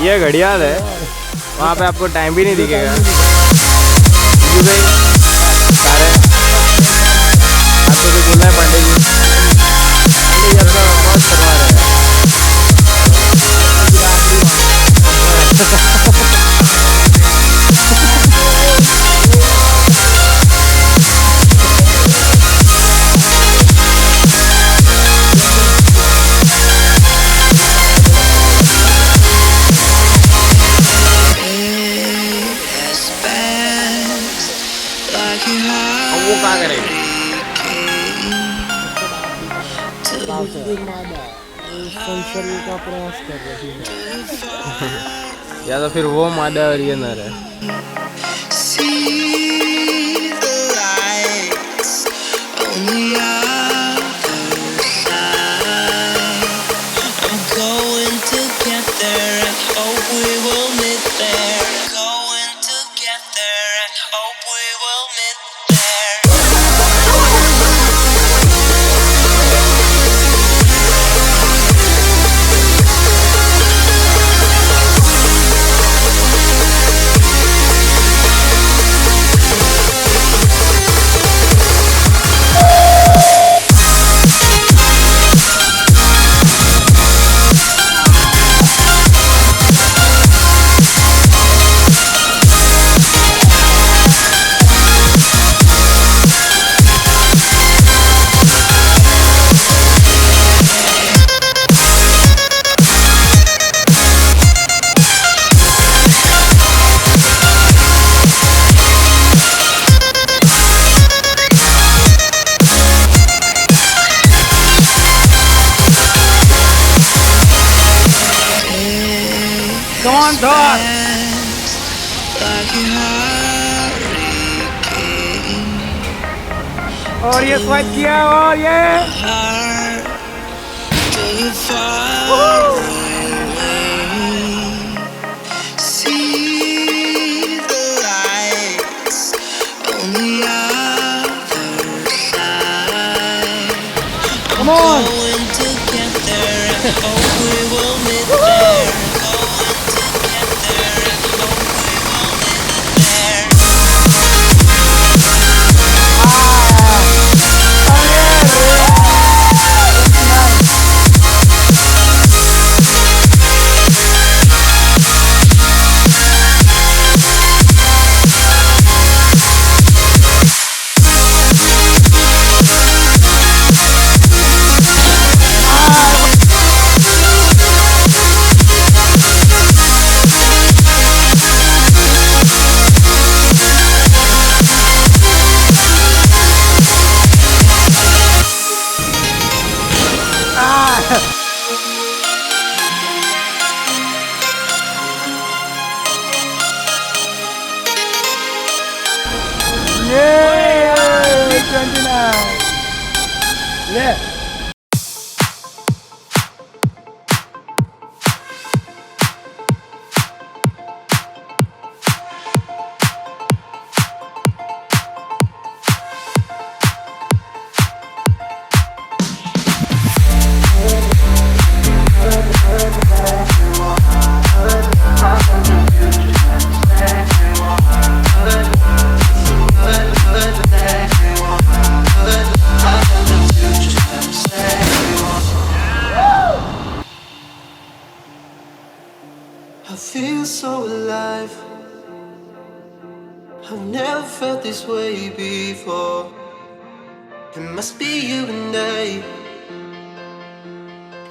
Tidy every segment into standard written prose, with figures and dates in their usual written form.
ये घड़ियाल है, वहाँ पे आपको टाइम भी नहीं दिखेगा। सारे आपको जो बोला है पंडित जी, अपना बहुत करवा रहे हैं। वो क्या करेंगे? का प्रयास कर रही है। या तो फिर वो मादा और ये नर है। और ये स्वाइप किया और ये Come on. Yay! 29. Yeah. I feel so alive. I've never felt this way before. It must be you and I.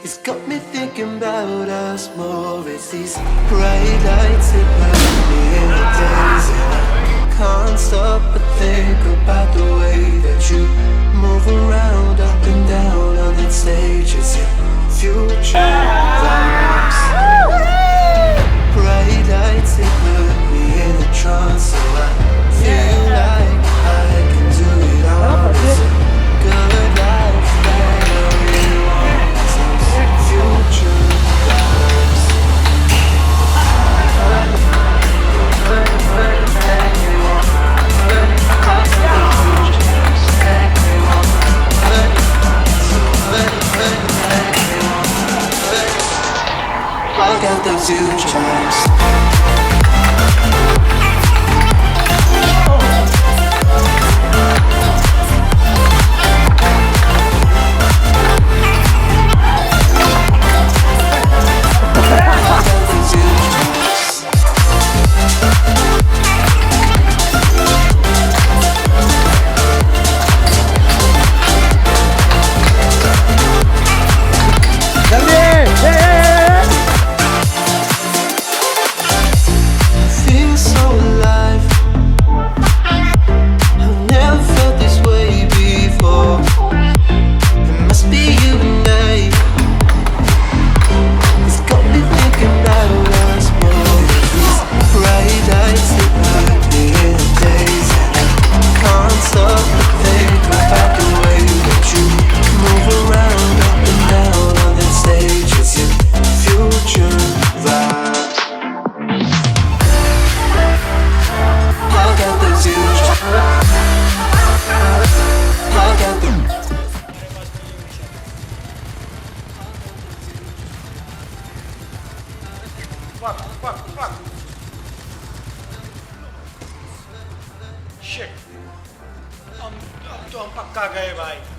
It's got me thinking about us more. It's these bright lights that burn me in the days, and I can't stop but think about the way that you move around, up and down on that stage. It's your future vibes. Bright lights that put me in a trance, so I feel like I can do it all. It's a good life that I really want. Those future vibes. I got those future vibes. fuck. Shit. अब तो हम पक्का गए भाई.